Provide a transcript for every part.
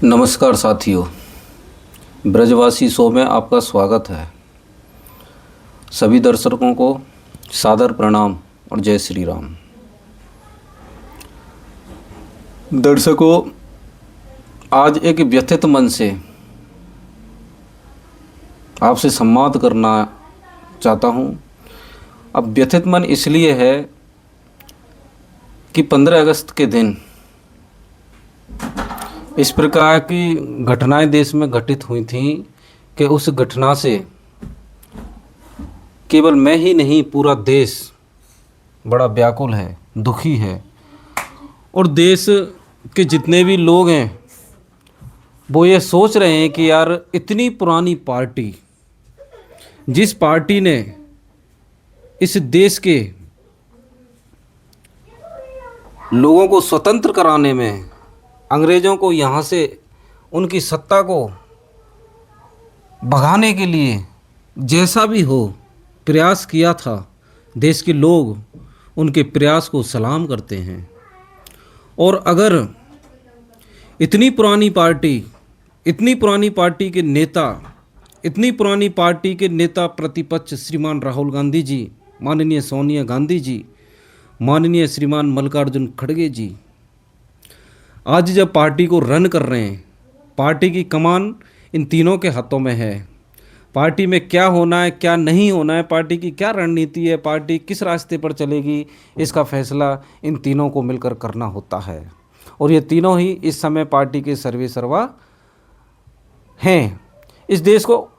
नमस्कार साथियों, ब्रजवासी शो में आपका स्वागत है। सभी दर्शकों को सादर प्रणाम और जय श्री राम। दर्शकों, आज एक व्यथित मन से आपसे संवाद करना चाहता हूँ। अब व्यथित मन इसलिए है कि 15 अगस्त के दिन इस प्रकार की घटनाएं देश में घटित हुई थीं कि उस घटना से केवल मैं ही नहीं, पूरा देश बड़ा व्याकुल है, दुखी है। और देश के जितने भी लोग हैं वो ये सोच रहे हैं कि यार, इतनी पुरानी पार्टी, जिस पार्टी ने इस देश के लोगों को स्वतंत्र कराने में, अंग्रेज़ों को यहाँ से उनकी सत्ता को भगाने के लिए जैसा भी हो प्रयास किया था, देश के लोग उनके प्रयास को सलाम करते हैं। और अगर इतनी पुरानी पार्टी के नेता, इतनी पुरानी पार्टी के नेता प्रतिपक्ष श्रीमान राहुल गांधी जी, माननीय सोनिया गांधी जी, माननीय श्रीमान मल्लिकार्जुन खड़गे जी आज जब पार्टी को रन कर रहे हैं, पार्टी की कमान इन तीनों के हाथों में है। पार्टी में क्या होना है, क्या नहीं होना है, पार्टी की क्या रणनीति है, पार्टी किस रास्ते पर चलेगी, इसका फैसला इन तीनों को मिलकर करना होता है। और ये तीनों ही इस समय पार्टी के सर्वेसर्वा हैं। इस देश को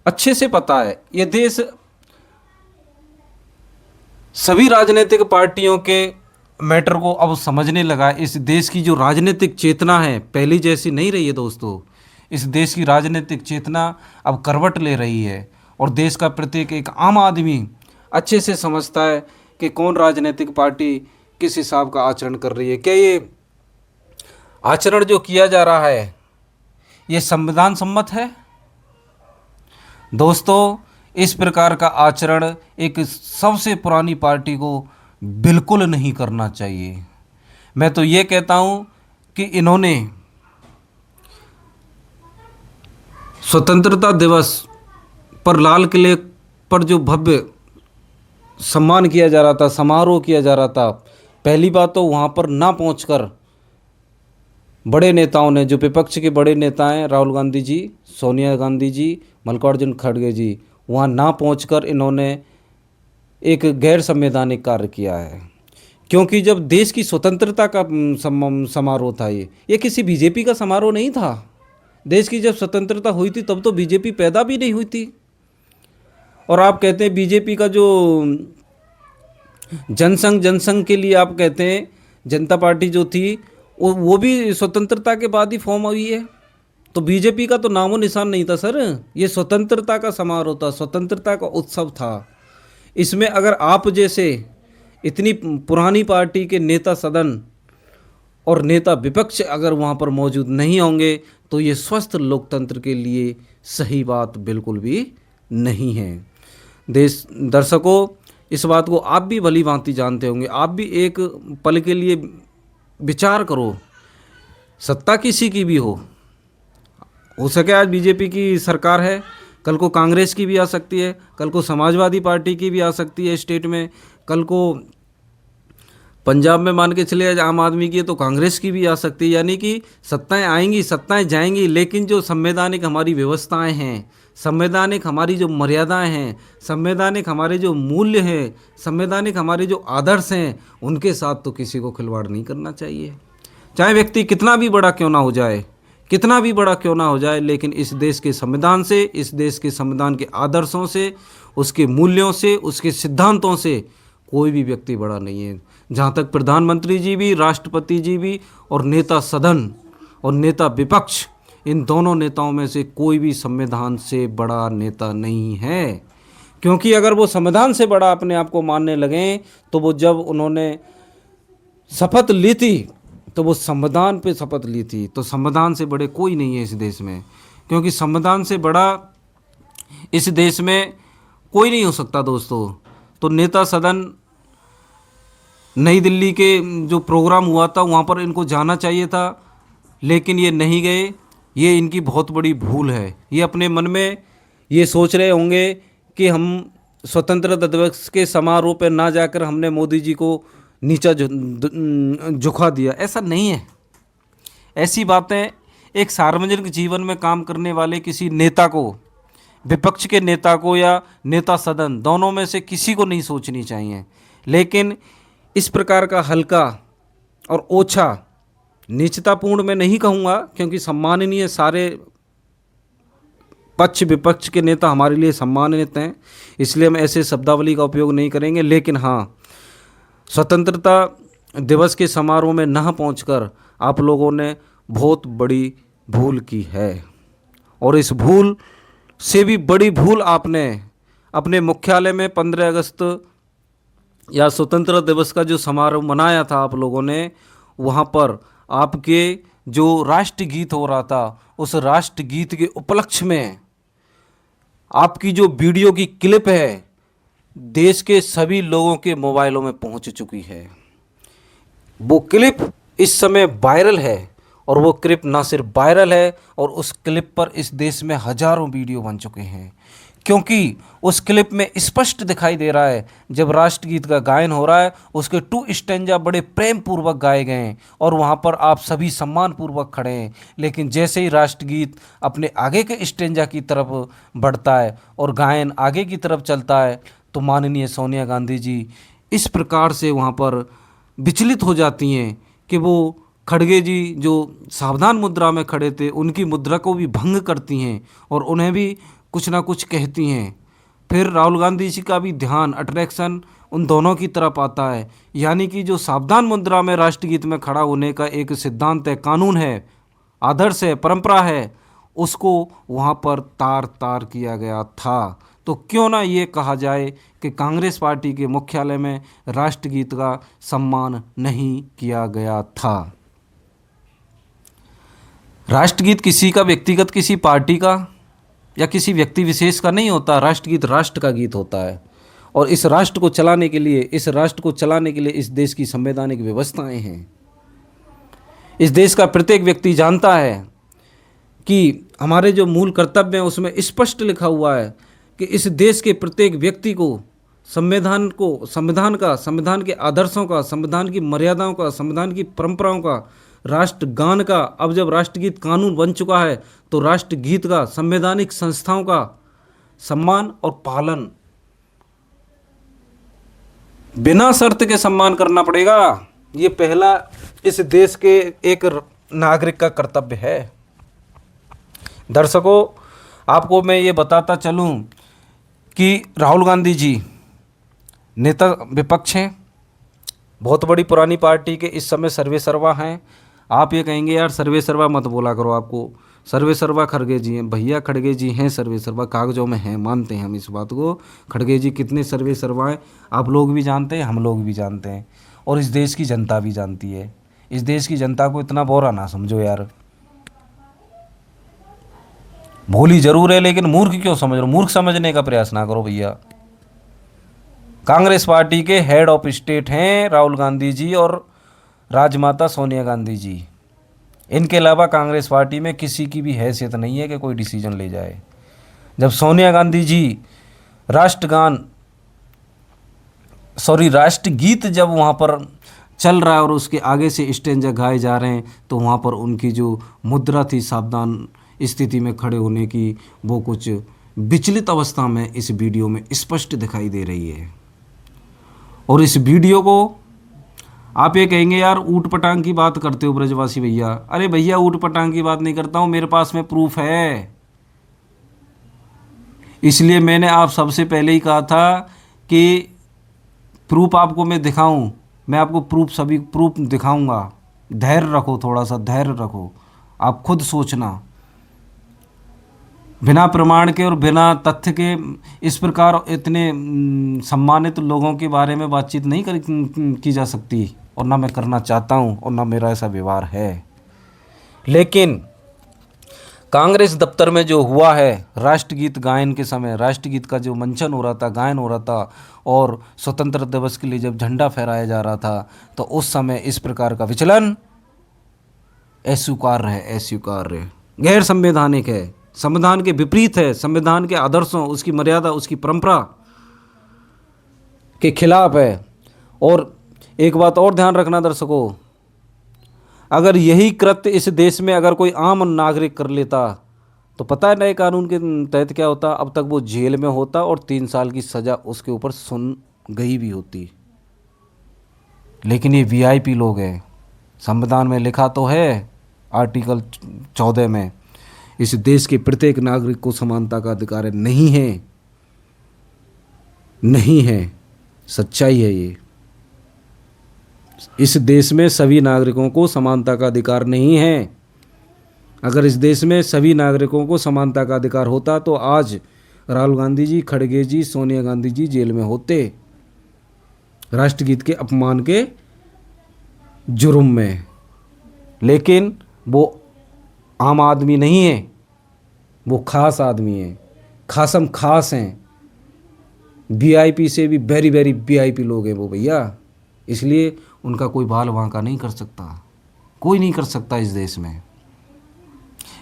अच्छे से पता है, ये देश सभी राजनीतिक पार्टियों के मैटर को अब समझने लगा। इस देश की जो राजनीतिक चेतना है पहली जैसी नहीं रही है दोस्तों। इस देश की राजनीतिक चेतना अब करवट ले रही है और देश का प्रत्येक एक आम आदमी अच्छे से समझता है कि कौन राजनीतिक पार्टी किस हिसाब का आचरण कर रही है। क्या ये आचरण जो किया जा रहा है ये संविधान सम्मत है? दोस्तों, इस प्रकार का आचरण एक सबसे पुरानी पार्टी को बिल्कुल नहीं करना चाहिए। मैं तो ये कहता हूँ कि इन्होंने स्वतंत्रता दिवस पर लाल किले पर जो भव्य सम्मान किया जा रहा था, समारोह किया जा रहा था, पहली बात तो वहाँ पर ना पहुँचकर बड़े नेताओं ने, जो विपक्ष के बड़े नेता हैं, राहुल गांधी जी, सोनिया गांधी जी, मल्लिकार्जुन खड़गे जी, वहाँ ना पहुँचकर इन्होंने एक गैर संवैधानिक कार्य किया है। क्योंकि जब देश की स्वतंत्रता का समारोह था, ये किसी बीजेपी का समारोह नहीं था। देश की जब स्वतंत्रता हुई थी तब तो बीजेपी पैदा भी नहीं हुई थी। और आप कहते हैं बीजेपी का जो जनसंघ के लिए आप कहते हैं जनता पार्टी जो थी वो भी स्वतंत्रता के बाद ही फॉर्म हुई है। तो बीजेपी का तो नामो निशान नहीं था सर। ये स्वतंत्रता का समारोह था, स्वतंत्रता का उत्सव था। इसमें अगर आप जैसे इतनी पुरानी पार्टी के नेता सदन और नेता विपक्ष अगर वहाँ पर मौजूद नहीं होंगे तो ये स्वस्थ लोकतंत्र के लिए सही बात बिल्कुल भी नहीं है। दर्शकों, इस बात को आप भी भली भांति जानते होंगे। आप भी एक पल के लिए विचार करो, सत्ता किसी की भी हो सके आज बीजेपी की सरकार है, कल को कांग्रेस की भी आ सकती है, कल को समाजवादी पार्टी की भी आ सकती है स्टेट में, कल को पंजाब में मान के चले आम आदमी की है तो कांग्रेस की भी आ सकती है। यानी कि सत्ताएं आएंगी, सत्ताएं जाएंगी, लेकिन जो संवैधानिक हमारी व्यवस्थाएं हैं, संवैधानिक हमारी जो मर्यादाएं हैं, संवैधानिक हमारे जो मूल्य हैं, संवैधानिक हमारे जो आदर्श हैं, उनके साथ तो किसी को खिलवाड़ नहीं करना चाहिए। चाहे व्यक्ति कितना भी बड़ा क्यों ना हो जाए, कितना भी बड़ा क्यों ना हो जाए, लेकिन इस देश के संविधान से, इस देश के संविधान के आदर्शों से, उसके मूल्यों से, उसके सिद्धांतों से कोई भी व्यक्ति बड़ा नहीं है। जहाँ तक प्रधानमंत्री जी भी, राष्ट्रपति जी भी और नेता सदन और नेता विपक्ष, इन दोनों नेताओं में से कोई भी संविधान से बड़ा नेता नहीं है। क्योंकि अगर वो संविधान से बड़ा अपने आप को मानने लगें तो वो जब उन्होंने शपथ ली थी तो वो संविधान पे शपथ ली थी। तो संविधान से बड़े कोई नहीं है इस देश में, क्योंकि संविधान से बड़ा इस देश में कोई नहीं हो सकता दोस्तों। तो नेता सदन नई दिल्ली के जो प्रोग्राम हुआ था वहाँ पर इनको जाना चाहिए था। लेकिन ये नहीं गए। ये इनकी बहुत बड़ी भूल है। ये अपने मन में ये सोच रहे होंगे कि हम स्वतंत्रता दिवस के समारोह पर ना जाकर हमने मोदी जी को नीचा झुका दिया। ऐसा नहीं है। ऐसी बातें एक सार्वजनिक जीवन में काम करने वाले किसी नेता को, विपक्ष के नेता को या नेता सदन, दोनों में से किसी को नहीं सोचनी चाहिए। लेकिन इस प्रकार का हल्का और ओछा, नीचतापूर्ण मैं नहीं कहूँगा क्योंकि सम्माननीय सारे पक्ष विपक्ष के नेता हमारे लिए सम्मानित हैं, इसलिए हम ऐसे शब्दावली का उपयोग नहीं करेंगे। लेकिन हाँ, स्वतंत्रता दिवस के समारोह में न पहुंचकर आप लोगों ने बहुत बड़ी भूल की है। और इस भूल से भी बड़ी भूल आपने अपने मुख्यालय में 15 अगस्त या स्वतंत्रता दिवस का जो समारोह मनाया था आप लोगों ने, वहाँ पर आपके जो राष्ट्रगीत हो रहा था, उस राष्ट्रगीत के उपलक्ष्य में आपकी जो वीडियो की क्लिप है देश के सभी लोगों के मोबाइलों में पहुंच चुकी है। वो क्लिप इस समय वायरल है और वो क्लिप ना सिर्फ वायरल है और उस क्लिप पर इस देश में हजारों वीडियो बन चुके हैं, क्योंकि उस क्लिप में स्पष्ट दिखाई दे रहा है जब राष्ट्रगीत का गायन हो रहा है, उसके 2 स्टैंजा बड़े प्रेम पूर्वक गाए गए हैं और वहाँ पर आप सभी सम्मान पूर्वक खड़े हैं। लेकिन जैसे ही राष्ट्रगीत अपने आगे के स्टैंजा की तरफ बढ़ता है और गायन आगे की तरफ चलता है, तो माननीय सोनिया गांधी जी इस प्रकार से वहाँ पर विचलित हो जाती हैं कि वो खड़गे जी जो सावधान मुद्रा में खड़े थे उनकी मुद्रा को भी भंग करती हैं और उन्हें भी कुछ ना कुछ कहती हैं। फिर राहुल गांधी जी का भी ध्यान, अट्रैक्शन उन दोनों की तरफ आता है, यानी कि जो सावधान मुद्रा में राष्ट्रगीत में खड़ा होने का एक सिद्धांत है, कानून है, आदर्श है, परंपरा है, उसको वहाँ पर तार तार किया गया था। तो क्यों ना ये कहा जाए कि कांग्रेस पार्टी के मुख्यालय में राष्ट्रगीत का सम्मान नहीं किया गया था। राष्ट्रगीत किसी का व्यक्तिगत, किसी पार्टी का या किसी व्यक्ति विशेष का नहीं होता। राष्ट्रगीत राष्ट्र का गीत होता है और इस राष्ट्र को चलाने के लिए, इस देश की संवैधानिक व्यवस्थाएं हैं। इस देश का प्रत्येक व्यक्ति जानता है कि हमारे जो मूल कर्तव्य हैं उसमें स्पष्ट लिखा हुआ है कि इस देश के प्रत्येक व्यक्ति को संविधान के आदर्शों का, संविधान की मर्यादाओं का, संविधान की परंपराओं का, राष्ट्रगान का, अब जब राष्ट्रगीत कानून बन चुका है तो राष्ट्रगीत का, संवैधानिक संस्थाओं का सम्मान और पालन बिना शर्त के सम्मान करना पड़ेगा। ये पहला इस देश के एक नागरिक का कर्तव्य है। दर्शकों, आपको मैं ये बताता चलूं कि राहुल गांधी जी नेता विपक्ष हैं, बहुत बड़ी पुरानी पार्टी के, इस समय सर्वे सर्वा हैं। आप ये कहेंगे यार सर्वे सर्वा मत बोला करो, आपको सर्वे सर्वा खड़गे जी हैं। भैया खड़गे जी हैं सर्वे सर्वा, कागजों में हैं, मानते हैं हम इस बात को। खड़गे जी कितने सर्वे सर्वाएं आप लोग भी जानते हैं, हम लोग भी जानते हैं और इस देश की जनता भी जानती है। इस देश की जनता को इतना बोरा ना समझो यार, भोली जरूर है लेकिन मूर्ख क्यों समझ रहे हो? मूर्ख समझने का प्रयास ना करो भैया। कांग्रेस पार्टी के हेड ऑफ स्टेट हैं राहुल गांधी जी और राजमाता सोनिया गांधी जी। इनके अलावा कांग्रेस पार्टी में किसी की भी हैसियत नहीं है कि कोई डिसीजन ले जाए। जब सोनिया गांधी जी राष्ट्रगीत जब वहाँ पर चल रहा है और उसके आगे से स्टैंजा गाए जा रहे हैं, तो वहाँ पर उनकी जो मुद्रा थी सावधान स्थिति में खड़े होने की, वो कुछ विचलित अवस्था में इस वीडियो में स्पष्ट दिखाई दे रही है। और इस वीडियो को आप ये कहेंगे यार ऊट पटांग की बात करते हो ब्रजवासी भैया। अरे भैया, ऊट पटांग की बात नहीं करता हूँ, मेरे पास में प्रूफ है। इसलिए मैंने आप सबसे पहले ही कहा था कि प्रूफ आपको मैं दिखाऊं, मैं आपको प्रूफ दिखाऊंगा। धैर्य रखो, थोड़ा सा धैर्य रखो, आप खुद सोचना। बिना प्रमाण के और बिना तथ्य के इस प्रकार इतने सम्मानित लोगों के बारे में बातचीत नहीं की जा सकती, और ना मैं करना चाहता हूं और ना मेरा ऐसा व्यवहार है। लेकिन कांग्रेस दफ्तर में जो हुआ है, राष्ट्रगीत गायन के समय राष्ट्रगीत का जो मंचन हो रहा था, गायन हो रहा था, और स्वतंत्रता दिवस के लिए जब झंडा फहराया जा रहा था, तो उस समय इस प्रकार का विचलन अस्वीकार्य है, अस्वीकार्य, गैर संवैधानिक है, संविधान के विपरीत है, संविधान के आदर्शों, उसकी मर्यादा, उसकी परंपरा के खिलाफ है। और एक बात और ध्यान रखना दर्शकों, अगर यही कृत्य इस देश में अगर कोई आम नागरिक कर लेता तो पता है नए कानून के तहत क्या होता, अब तक वो जेल में होता और 3 साल की सज़ा उसके ऊपर सुन गई भी होती। लेकिन ये वीआईपी लोग हैं। संविधान में लिखा तो है आर्टिकल 14 में, इस देश के प्रत्येक नागरिक को समानता का अधिकार है। नहीं है, नहीं है, सच्चाई है ये। इस देश में सभी नागरिकों को समानता का अधिकार नहीं है। अगर इस देश में सभी नागरिकों को समानता का अधिकार होता तो आज राहुल गांधी जी, खड़गे जी, सोनिया गांधी जी जेल में होते, राष्ट्रगीत के अपमान के जुर्म में। लेकिन वो आम आदमी नहीं है, वो खास आदमी है, खासम खास हैं, वीआईपी से भी वेरी वेरी वीआईपी लोग हैं वो भैया। इसलिए उनका कोई बाल वांका नहीं कर सकता, कोई नहीं कर सकता इस देश में।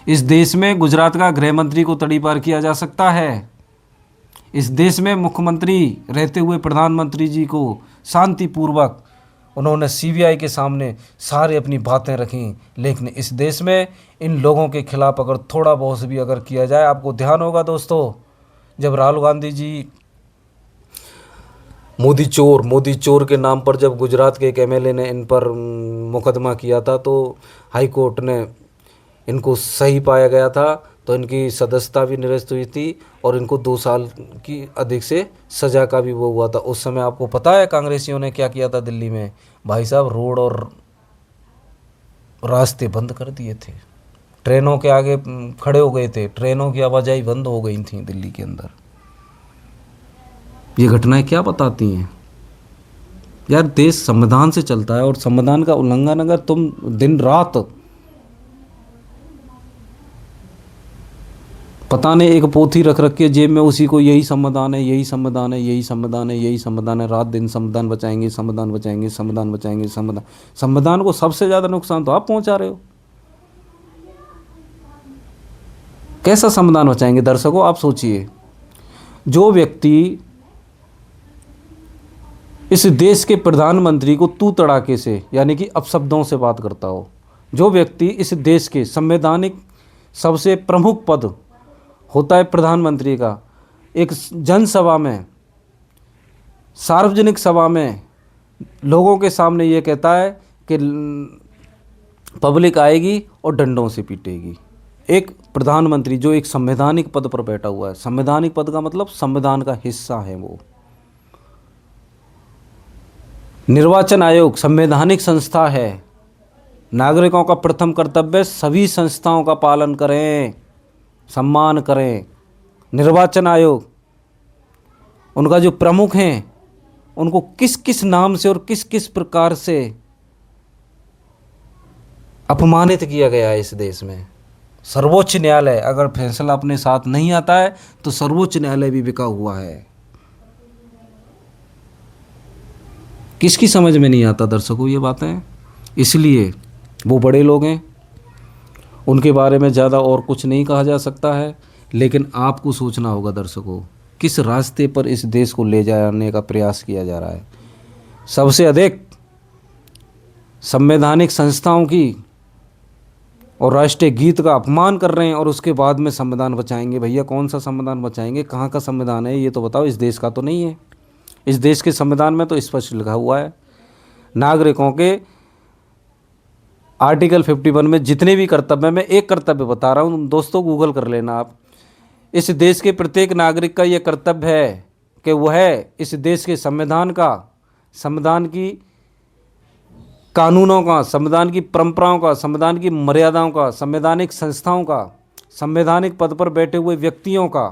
इस देश में गुजरात का गृह मंत्री को तड़ीपार किया जा सकता है। इस देश में मुख्यमंत्री रहते हुए प्रधानमंत्री जी को शांतिपूर्वक उन्होंने सीबीआई के सामने सारे अपनी बातें रखी। लेकिन इस देश में इन लोगों के खिलाफ अगर थोड़ा बहुत भी अगर किया जाए, आपको ध्यान होगा दोस्तों, जब राहुल गांधी जी मोदी चोर के नाम पर जब गुजरात के एक एमएलए ने इन पर मुकदमा किया था तो हाई कोर्ट ने इनको सही पाया गया था, तो इनकी सदस्यता भी निरस्त हुई थी और इनको 2 साल की अधिक से सज़ा का भी वो हुआ था। उस समय आपको पता है कांग्रेसियों ने क्या किया था दिल्ली में? भाई साहब, रोड और रास्ते बंद कर दिए थे, ट्रेनों के आगे खड़े हो गए थे, ट्रेनों की आवाजाही बंद हो गई थी दिल्ली के अंदर। ये घटनाएं क्या बताती हैं यार? देश संविधान से चलता है और संविधान का उल्लंघन अगर तुम दिन रात पता नहीं एक पोथी रख के जेब में, उसी को यही संविधान है, यही संविधान है, यही संविधान है, यही संविधान है, रात दिन संविधान बचाएंगे, संविधान बचाएंगे, संविधान बचाएंगे, संविधान को सबसे ज़्यादा नुकसान तो आप पहुंचा रहे हो। कैसा संविधान बचाएंगे दर्शकों? आप सोचिए, जो व्यक्ति इस देश के प्रधानमंत्री को तू तड़ाके से यानी कि अपशब्दों से बात करता हो, जो व्यक्ति इस देश के संवैधानिक सबसे प्रमुख पद होता है प्रधानमंत्री का, एक जनसभा में, सार्वजनिक सभा में लोगों के सामने ये कहता है कि पब्लिक आएगी और डंडों से पीटेगी। एक प्रधानमंत्री जो एक संवैधानिक पद पर बैठा हुआ है, संवैधानिक पद का मतलब संविधान का हिस्सा है वो। निर्वाचन आयोग संवैधानिक संस्था है। नागरिकों का प्रथम कर्तव्य सभी संस्थाओं का पालन करें, सम्मान करें। निर्वाचन आयोग, उनका जो प्रमुख हैं, उनको किस किस नाम से और किस किस प्रकार से अपमानित किया गया है इस देश में। सर्वोच्च न्यायालय अगर फैसला अपने साथ नहीं आता है तो सर्वोच्च न्यायालय भी बिका हुआ है। किसकी समझ में नहीं आता दर्शकों ये बातें? इसलिए वो बड़े लोग हैं, उनके बारे में ज़्यादा और कुछ नहीं कहा जा सकता है। लेकिन आपको सोचना होगा दर्शकों, किस रास्ते पर इस देश को ले जाने का प्रयास किया जा रहा है। सबसे अधिक संवैधानिक संस्थाओं की और राष्ट्रीय गीत का अपमान कर रहे हैं और उसके बाद में संविधान बचाएंगे। भैया कौन सा संविधान बचाएंगे? कहाँ का संविधान है ये तो बताओ। इस देश का तो नहीं है। इस देश के संविधान में तो स्पष्ट लिखा हुआ है, नागरिकों के आर्टिकल 51 में जितने भी कर्तव्य, मैं एक कर्तव्य बता रहा हूँ दोस्तों, गूगल कर लेना आप। इस देश के प्रत्येक नागरिक का ये कर्तव्य है कि वह इस देश के संविधान का, संविधान की कानूनों का, संविधान की परंपराओं का, संविधान की मर्यादाओं का, संवैधानिक संस्थाओं का, संवैधानिक पद पर बैठे हुए व्यक्तियों का,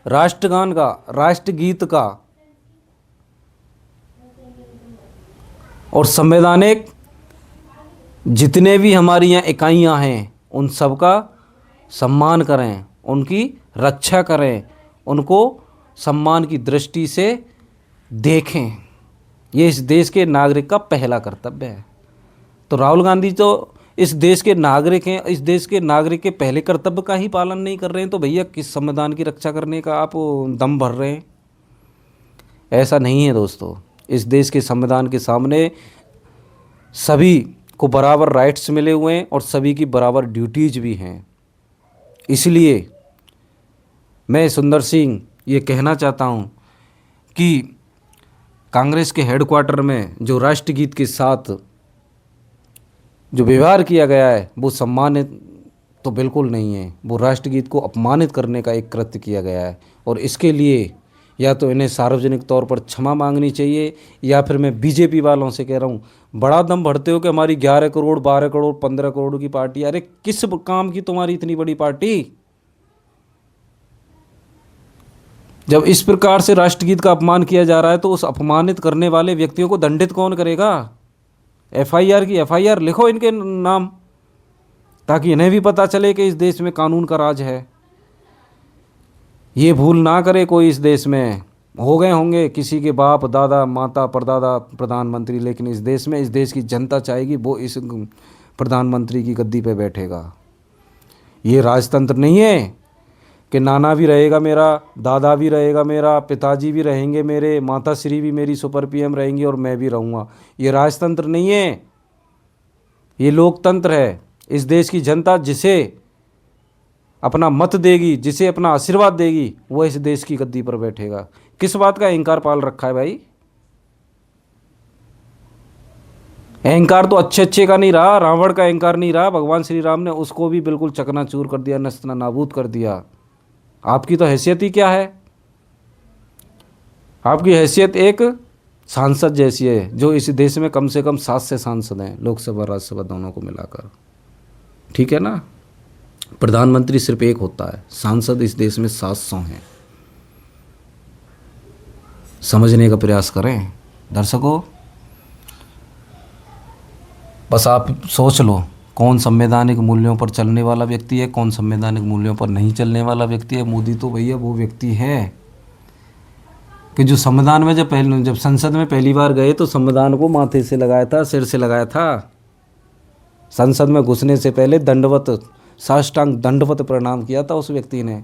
राष्ट्रगान का, राष्ट्रगीत का और संवैधानिक जितने भी हमारी यहाँ इकाइयाँ हैं उन सब का सम्मान करें, उनकी रक्षा करें, उनको सम्मान की दृष्टि से देखें। ये इस देश के नागरिक का पहला कर्तव्य है। तो राहुल गांधी तो इस देश के नागरिक हैं, इस देश के नागरिक के पहले कर्तव्य का ही पालन नहीं कर रहे हैं, तो भैया किस संविधान की रक्षा करने का आप दम भर रहे हैं? ऐसा नहीं है दोस्तों। इस देश के संविधान के सामने सभी को बराबर राइट्स मिले हुए हैं और सभी की बराबर ड्यूटीज भी हैं। इसलिए मैं सुंदर सिंह ये कहना चाहता हूँ कि कांग्रेस के हेडक्वार्टर में जो राष्ट्रगीत के साथ जो व्यवहार किया गया है वो सम्मानित तो बिल्कुल नहीं है। वो राष्ट्रगीत को अपमानित करने का एक कृत्य किया गया है और इसके लिए या तो इन्हें सार्वजनिक तौर पर क्षमा मांगनी चाहिए, या फिर मैं बीजेपी वालों से कह रहा हूँ, बड़ा दम भरते हो कि हमारी 11 करोड़ 12 करोड़ 15 करोड़ की पार्टी। अरे किस काम की तुम्हारी इतनी बड़ी पार्टी? जब इस प्रकार से राष्ट्रगीत का अपमान किया जा रहा है तो उस अपमानित करने वाले व्यक्तियों को दंडित कौन करेगा? एफआईआर की एफआईआर लिखो इनके नाम, ताकि इन्हें भी पता चले कि इस देश में कानून का राज है। ये भूल ना करे कोई इस देश में। हो गए होंगे किसी के बाप दादा माता परदादा प्रधानमंत्री, लेकिन इस देश में, इस देश की जनता चाहेगी वो इस प्रधानमंत्री की गद्दी पे बैठेगा। ये राजतंत्र नहीं है कि नाना भी रहेगा मेरा, दादा भी रहेगा मेरा, पिताजी भी रहेंगे मेरे, माता श्री भी मेरी सुपर पीएम रहेंगी और मैं भी रहूँगा। ये राजतंत्र नहीं है, ये लोकतंत्र है। इस देश की जनता जिसे अपना मत देगी, जिसे अपना आशीर्वाद देगी, वो इस देश की गद्दी पर बैठेगा। किस बात का अहंकार पाल रखा है भाई? अहंकार तो अच्छे अच्छे का नहीं रहा, रावण का अहंकार नहीं रहा। भगवान श्री राम ने उसको भी बिल्कुल चकनाचूर कर दिया, नस्तना नाबूद कर दिया। आपकी तो हैसियत ही क्या है? आपकी हैसियत एक सांसद जैसी है, जो इस देश में कम से कम 7 से सांसद हैं, लोकसभा राज्यसभा दोनों को मिलाकर। ठीक है ना? प्रधानमंत्री सिर्फ एक होता है, सांसद इस देश में 700 हैं। समझने का प्रयास करें दर्शकों। बस आप सोच लो कौन संवैधानिक मूल्यों पर चलने वाला व्यक्ति है, कौन संवैधानिक मूल्यों पर नहीं चलने वाला व्यक्ति है। मोदी तो भैया वो व्यक्ति है कि जो संविधान में जब संसद में पहली बार गए तो संविधान को माथे से लगाया था, सिर से लगाया था। संसद में घुसने से पहले दंडवत, साष्टांग दंडवत प्रणाम किया था उस व्यक्ति ने।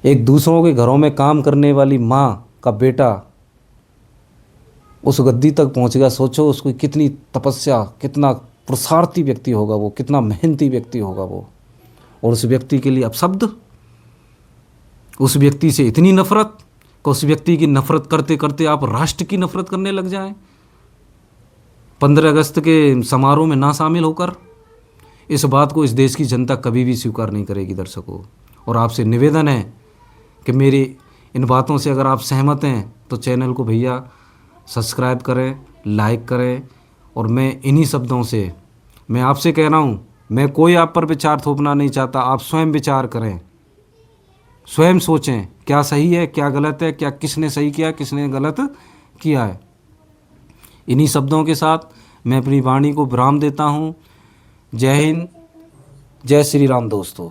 एक दूसरों के घरों में काम करने वाली माँ का बेटा उस गद्दी तक पहुंच गया। सोचो उसको कितनी तपस्या, कितना पुरुषार्थी व्यक्ति होगा वो, कितना मेहनती व्यक्ति होगा वो। और उस व्यक्ति के लिए अपशब्द, उस व्यक्ति से इतनी नफरत कि उस व्यक्ति की नफरत करते करते आप राष्ट्र की नफरत करने लग जाएं 15 अगस्त के समारोह में ना शामिल होकर। इस बात को इस देश की जनता कभी भी स्वीकार नहीं करेगी दर्शकों। और आपसे निवेदन है कि मेरी इन बातों से अगर आप सहमत हैं तो चैनल को भैया सब्सक्राइब करें, लाइक करें। और मैं इन्हीं शब्दों से मैं आपसे कह रहा हूँ, मैं कोई आप पर विचार थोपना नहीं चाहता। आप स्वयं विचार करें, स्वयं सोचें क्या सही है क्या गलत है, क्या किसने सही किया किसने गलत किया है। इन्हीं शब्दों के साथ मैं अपनी वाणी को विराम देता हूँ। जय हिंद, जय श्री राम दोस्तों।